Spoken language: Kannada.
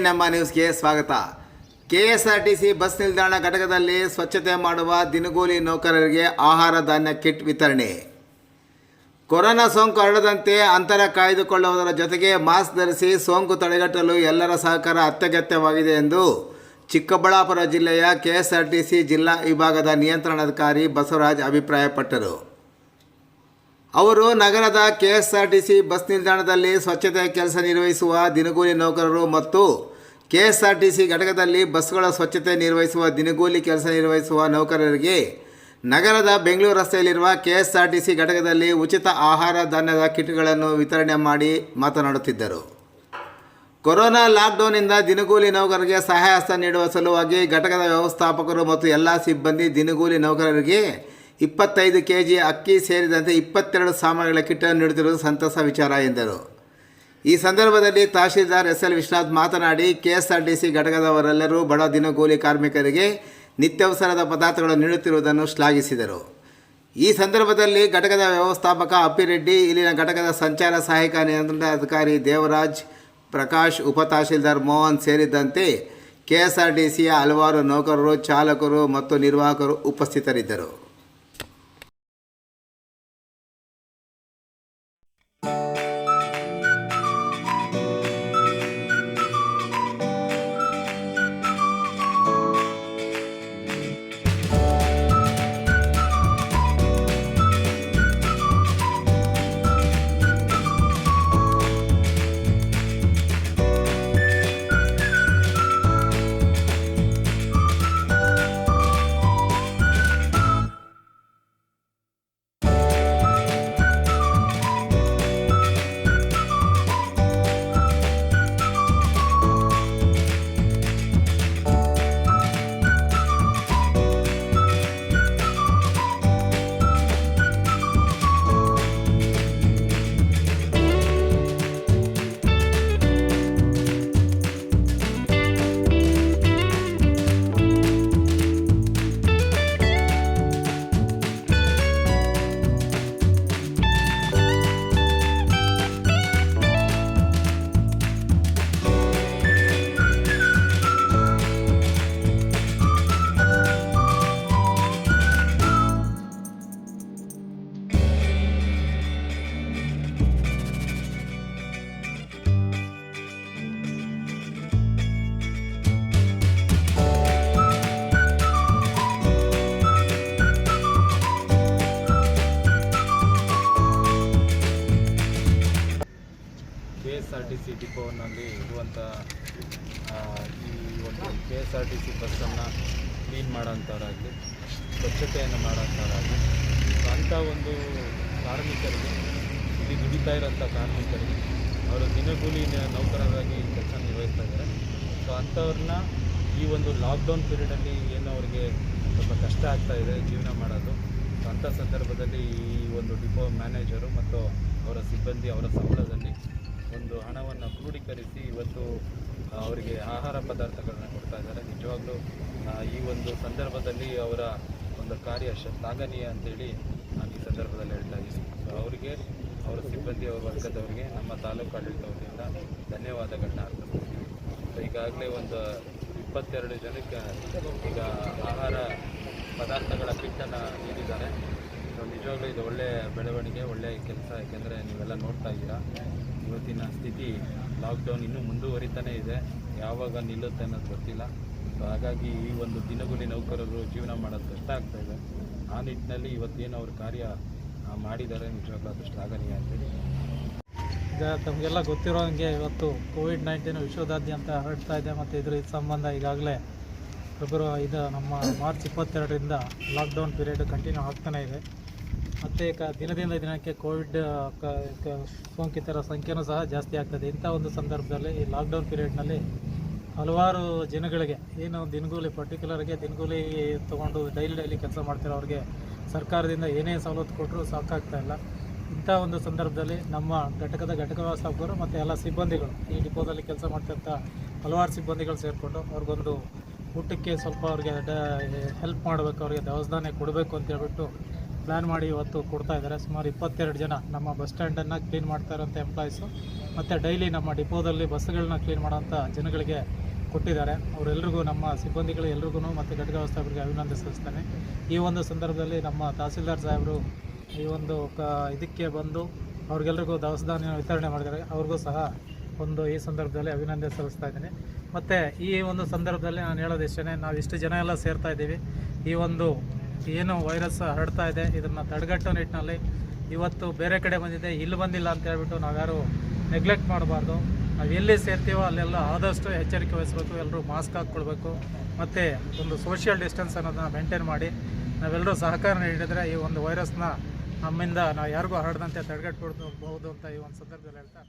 ನಮ್ಮ ನ್ಯೂಸ್ಗೆ ಸ್ವಾಗತ. ಕೆಎಸ್ಆರ್ಟಿಸಿ ಬಸ್ ನಿಲ್ದಾಣ ಘಟಕದಲ್ಲಿ ಸ್ವಚ್ಛತೆ ಮಾಡುವ ದಿನಗೂಲಿ ನೌಕರರಿಗೆ ಆಹಾರ ಧಾನ್ಯ ಕಿಟ್ ವಿತರಣೆ. ಕೊರೋನಾ ಸೋಂಕು ಹರಡದಂತೆ ಅಂತರ ಕಾಯ್ದುಕೊಳ್ಳುವುದರ ಜೊತೆಗೆ ಮಾಸ್ಕ್ ಧರಿಸಿ ಸೋಂಕು ತಡೆಗಟ್ಟಲು ಎಲ್ಲರ ಸಹಕಾರ ಅತ್ಯಗತ್ಯವಾಗಿದೆ ಎಂದು ಚಿಕ್ಕಬಳ್ಳಾಪುರ ಜಿಲ್ಲೆಯ ಕೆಎಸ್ಆರ್ಟಿಸಿ ಜಿಲ್ಲಾ ವಿಭಾಗದ ನಿಯಂತ್ರಣಾಧಿಕಾರಿ ಬಸವರಾಜ್ ಅಭಿಪ್ರಾಯಪಟ್ಟರು. ಅವರು ನಗರದ ಕೆಎಸ್ಆರ್ಟಿಸಿ ಬಸ್ ನಿಲ್ದಾಣದಲ್ಲಿ ಸ್ವಚ್ಛತೆ ಕೆಲಸ ನಿರ್ವಹಿಸುವ ದಿನಗೂಲಿ ನೌಕರರು ಮತ್ತು ಕೆಎಸ್ಆರ್ಟಿಸಿ ಘಟಕದಲ್ಲಿ ಬಸ್ಗಳ ಸ್ವಚ್ಛತೆ ನಿರ್ವಹಿಸುವ ದಿನಗೂಲಿ ಕೆಲಸ ನಿರ್ವಹಿಸುವ ನೌಕರರಿಗೆ ನಗರದ ಬೆಂಗಳೂರು ರಸ್ತೆಯಲ್ಲಿರುವ ಕೆಎಸ್ಆರ್ಟಿಸಿ ಘಟಕದಲ್ಲಿ ಉಚಿತ ಆಹಾರ ಧಾನ್ಯದ ಕಿಟ್ಗಳನ್ನು ವಿತರಣೆ ಮಾಡಿ ಮಾತನಾಡುತ್ತಿದ್ದರು. ಕೊರೋನಾ ಲಾಕ್ಡೌನ್ನಿಂದ ದಿನಗೂಲಿ ನೌಕರರಿಗೆ ಸಹಾಯ ಹಸ್ತ ನೀಡುವ ಸಲುವಾಗಿ ಘಟಕದ ವ್ಯವಸ್ಥಾಪಕರು ಮತ್ತು ಎಲ್ಲ ಸಿಬ್ಬಂದಿ ದಿನಗೂಲಿ ನೌಕರರಿಗೆ 25 kg ಅಕ್ಕಿ ಸೇರಿದಂತೆ 22 ಸಾಮಾನುಗಳ ಕಿಟ್ಟನ್ನು ನೀಡುತ್ತಿರುವುದು ಸಂತಸ ವಿಚಾರ ಎಂದರು. ಈ ಸಂದರ್ಭದಲ್ಲಿ ತಹಶೀಲ್ದಾರ್ SL ವಿಶ್ವನಾಥ್ ಮಾತನಾಡಿ, ಕೆಎಸ್ಆರ್ಟಿಸಿ ಘಟಕದವರೆಲ್ಲರೂ ಬಡ ದಿನಗೂಲಿ ಕಾರ್ಮಿಕರಿಗೆ ನಿತ್ಯಾವಸರದ ಪದಾರ್ಥಗಳನ್ನು ನೀಡುತ್ತಿರುವುದನ್ನು ಶ್ಲಾಘಿಸಿದರು. ಈ ಸಂದರ್ಭದಲ್ಲಿ ಘಟಕದ ವ್ಯವಸ್ಥಾಪಕ ಅಪ್ಪಿರೆಡ್ಡಿ, ಇಲ್ಲಿನ ಘಟಕದ ಸಂಚಾರ ಸಹಾಯಕ ನಿಯಂತ್ರಣಾಧಿಕಾರಿ ದೇವರಾಜ್, ಪ್ರಕಾಶ್, ಉಪ ತಹಶೀಲ್ದಾರ್ ಮೋಹನ್ ಸೇರಿದಂತೆ ಕೆಎಸ್ಆರ್ಟಿಸಿಯ ಹಲವಾರು ನೌಕರರು, ಚಾಲಕರು ಮತ್ತು ನಿರ್ವಾಹಕರು ಉಪಸ್ಥಿತರಿದ್ದರು. KSRTC ಡಿಪೋನಲ್ಲಿ ಇರುವಂಥ ಈ ಒಂದು KSRTC ಬಸ್ಸನ್ನು ಕ್ಲೀನ್ ಮಾಡೋಂಥವ್ರಾಗಲಿ, ಸ್ವಚ್ಛತೆಯನ್ನು ಮಾಡೋಂಥವ್ರಾಗಲಿ, ಅಂಥ ಒಂದು ಕಾರ್ಮಿಕರಿಗೆ, ಇಲ್ಲಿ ದುಡಿತಾ ಇರೋಂಥ ಕಾರ್ಮಿಕರಿಗೆ, ಅವರು ದಿನಗೂಲಿ ನೌಕರರಾಗಿ ಕೆಲಸ ನಿರ್ವಹಿಸ್ತಾ ಇದ್ದಾರೆ. ಸೊ ಅಂಥವ್ರನ್ನ ಈ ಒಂದು ಲಾಕ್ಡೌನ್ ಪೀರಿಯಡಲ್ಲಿ ಏನು ಅವ್ರಿಗೆ ಸ್ವಲ್ಪ ಕಷ್ಟ ಆಗ್ತಾಯಿದೆ ಜೀವನ ಮಾಡೋದು. ಸೊ ಅಂಥ ಸಂದರ್ಭದಲ್ಲಿ ಈ ಒಂದು ಡಿಪೋ ಮ್ಯಾನೇಜರು ಮತ್ತು ಅವರ ಸಿಬ್ಬಂದಿ ಅವರ ಸಂಬಳದಲ್ಲಿ ಒಂದು ಹಣವನ್ನು ಕ್ರೋಢೀಕರಿಸಿ ಇವತ್ತು ಅವರಿಗೆ ಆಹಾರ ಪದಾರ್ಥಗಳನ್ನ ಕೊಡ್ತಾ ಇದ್ದಾರೆ. ನಿಜವಾಗ್ಲೂ ಈ ಒಂದು ಸಂದರ್ಭದಲ್ಲಿ ಅವರ ಒಂದು ಕಾರ್ಯ ಶ್ಲಾಘನೀಯ ಅಂತೇಳಿ ನಾನು ಈ ಸಂದರ್ಭದಲ್ಲಿ ಹೇಳ್ತಾ ಇದ್ದೀನಿ. ಸೊ ಅವರಿಗೆ, ಅವರ ಸಿಬ್ಬಂದಿ, ಅವರ ವರ್ಗದವರಿಗೆ ನಮ್ಮ ತಾಲೂಕು ಆಡಳಿತ ವತಿಯಿಂದ ಧನ್ಯವಾದಗಳನ್ನ ಅರ್ಪಿಸ್ತೀವಿ. ಸೊ ಈಗಾಗಲೇ ಒಂದು 22 ಜನಕ್ಕೆ ಈಗ ಆಹಾರ ಪದಾರ್ಥಗಳ ಕಿಟ್ಟನ್ನು ನೀಡಿದ್ದಾರೆ. ಸೊ ನಿಜವಾಗ್ಲೂ ಇದು ಒಳ್ಳೆಯ ಬೆಳವಣಿಗೆ, ಒಳ್ಳೆಯ ಕೆಲಸ. ಯಾಕೆಂದರೆ ನೀವೆಲ್ಲ ನೋಡ್ತಾ ಇದ್ದೀರಾ, ಇವತ್ತಿನ ಸ್ಥಿತಿ ಲಾಕ್ಡೌನ್ ಇನ್ನೂ ಮುಂದುವರಿತಾನೇ ಇದೆ, ಯಾವಾಗ ನಿಲ್ಲುತ್ತೆ ಅನ್ನೋದು ಗೊತ್ತಿಲ್ಲ. ಸೊ ಹಾಗಾಗಿ ಈ ಒಂದು ದಿನಗೂಲಿ ನೌಕರರು ಜೀವನ ಮಾಡೋದು ಕಷ್ಟ ಆಗ್ತಾಯಿದೆ. ಆ ನಿಟ್ಟಿನಲ್ಲಿ ಇವತ್ತೇನು ಅವ್ರ ಕಾರ್ಯ ಮಾಡಿದ್ದಾರೆ, ನಿಜವಾಗ್ಲೂ ಅದು ಶ್ಲಾಘನೀಯ ಅಂತೇಳಿ. ಈಗ ತಮಗೆಲ್ಲ ಗೊತ್ತಿರೋ ಹಾಗೆ ಇವತ್ತು ಕೋವಿಡ್-19 ವಿಶ್ವದಾದ್ಯಂತ ಹರಡ್ತಾ ಇದೆ ಮತ್ತು ಇದರ ಸಂಬಂಧ ಈಗಾಗಲೇ ನಮ್ಮ ಮಾರ್ಚ್ 22ರಿಂದ ಲಾಕ್ಡೌನ್ ಪೀರಿಯಡ್ ಕಂಟಿನ್ಯೂ ಆಗ್ತಾನೇ ಇದೆ. ಮತ್ತು ದಿನದಿಂದ ದಿನಕ್ಕೆ ಕೋವಿಡ್ ಸೋಂಕಿತರ ಸಂಖ್ಯೆಯೂ ಸಹ ಜಾಸ್ತಿ ಆಗ್ತದೆ. ಇಂಥ ಒಂದು ಸಂದರ್ಭದಲ್ಲಿ ಈ ಲಾಕ್ಡೌನ್ ಪೀರಿಯಡ್ನಲ್ಲಿ ಹಲವಾರು ಜನಗಳಿಗೆ ಏನು ದಿನಗೂಲಿ, ಪರ್ಟಿಕ್ಯುಲರ್ಗೆ ದಿನಗೂಲಿ ತೊಗೊಂಡು ಡೈಲಿ ಕೆಲಸ ಮಾಡ್ತಿರೋರಿಗೆ ಸರ್ಕಾರದಿಂದ ಏನೇ ಸವಲತ್ತು ಕೊಟ್ಟರೂ ಸಾಕಾಗ್ತಾಯಿಲ್ಲ. ಇಂಥ ಒಂದು ಸಂದರ್ಭದಲ್ಲಿ ನಮ್ಮ ಘಟಕ ವ್ಯವಸ್ಥಾಪಕರು ಮತ್ತು ಎಲ್ಲ ಸಿಬ್ಬಂದಿಗಳು, ಈ ಡಿಪೋದಲ್ಲಿ ಕೆಲಸ ಮಾಡ್ತಿರ್ತ ಹಲವಾರು ಸಿಬ್ಬಂದಿಗಳು ಸೇರಿಕೊಂಡು ಅವ್ರಿಗೊಂದು ಊಟಕ್ಕೆ ಸ್ವಲ್ಪ ಅವ್ರಿಗೆ ಹೆಲ್ಪ್ ಮಾಡಬೇಕು, ಅವ್ರಿಗೆ ದವಸ ಧಾನ್ಯ ಕೊಡಬೇಕು ಅಂತ ಹೇಳ್ಬಿಟ್ಟು ಪ್ಲ್ಯಾನ್ ಮಾಡಿ ಇವತ್ತು ಕೊಡ್ತಾ ಇದ್ದಾರೆ. ಸುಮಾರು 22 ಜನ ನಮ್ಮ ಬಸ್ ಸ್ಟ್ಯಾಂಡನ್ನು ಕ್ಲೀನ್ ಮಾಡ್ತಾ ಇರೋಂಥ ಎಂಪ್ಲಾಯೀಸು ಮತ್ತು ಡೈಲಿ ನಮ್ಮ ಡಿಪೋದಲ್ಲಿ ಬಸ್ಗಳನ್ನ ಕ್ಲೀನ್ ಮಾಡೋಂಥ ಜನಗಳಿಗೆ ಕೊಟ್ಟಿದ್ದಾರೆ. ಅವರೆಲ್ಲರಿಗೂ, ನಮ್ಮ ಸಿಬ್ಬಂದಿಗಳು ಎಲ್ರಿಗೂ ಮತ್ತು ಘಟಕ ವ್ಯವಸ್ಥಾಪಕರಿಗೆ ಅಭಿನಂದನೆ ಸಲ್ಲಿಸ್ತೇನೆ. ಈ ಒಂದು ಸಂದರ್ಭದಲ್ಲಿ ನಮ್ಮ ತಹಸೀಲ್ದಾರ್ ಸಾಹೇಬರು ಈ ಒಂದು ಇದಕ್ಕೆ ಬಂದು ಅವ್ರಿಗೆಲ್ರಿಗೂ ದವಸ ಧಾನ್ಯ ವಿತರಣೆ ಮಾಡಿದ್ದಾರೆ. ಅವ್ರಿಗೂ ಸಹ ಈ ಸಂದರ್ಭದಲ್ಲಿ ಅಭಿನಂದನೆ ಸಲ್ಲಿಸ್ತಾ ಇದ್ದೀನಿ. ಮತ್ತು ಈ ಒಂದು ಸಂದರ್ಭದಲ್ಲಿ ನಾನು ಹೇಳೋದಿಷ್ಟೇ, ನಾವು ಇಷ್ಟು ಜನ ಎಲ್ಲ ಸೇರ್ತಾ ಇದ್ದೀವಿ. ಈ ಒಂದು ಏನು ವೈರಸ್ ಹರಡ್ತಾ ಇದೆ ಇದನ್ನು ತಡೆಗಟ್ಟೋ ನಿಟ್ಟಿನಲ್ಲಿ ಇವತ್ತು ಬೇರೆ ಕಡೆ ಬಂದಿದೆ, ಇಲ್ಲಿ ಬಂದಿಲ್ಲ ಅಂತ ಹೇಳ್ಬಿಟ್ಟು ನಾವ್ಯಾರು ನೆಗ್ಲೆಕ್ಟ್ ಮಾಡಬಾರ್ದು. ನಾವು ಎಲ್ಲಿ ಸೇರ್ತೀವೋ ಅಲ್ಲೆಲ್ಲ ಆದಷ್ಟು ಎಚ್ಚರಿಕೆ ವಹಿಸಬೇಕು. ಎಲ್ಲರೂ ಮಾಸ್ಕ್ ಹಾಕ್ಕೊಳ್ಬೇಕು ಮತ್ತು ಒಂದು ಸೋಷಿಯಲ್ ಡಿಸ್ಟೆನ್ಸ್ ಅನ್ನೋದನ್ನ ಮೇಂಟೈನ್ ಮಾಡಿ ನಾವೆಲ್ಲರೂ ಸಹಕಾರ ನೀಡಿದರೆ ಈ ಒಂದು ವೈರಸ್ನ ನಮ್ಮಿಂದ ನಾವು ಯಾರಿಗೂ ಹರಡದಂತೆ ತಡೆಗಟ್ಟಬಹುದು ಅಂತ ಈ ಒಂದು ಸಂದರ್ಭದಲ್ಲಿ ಹೇಳ್ತಾ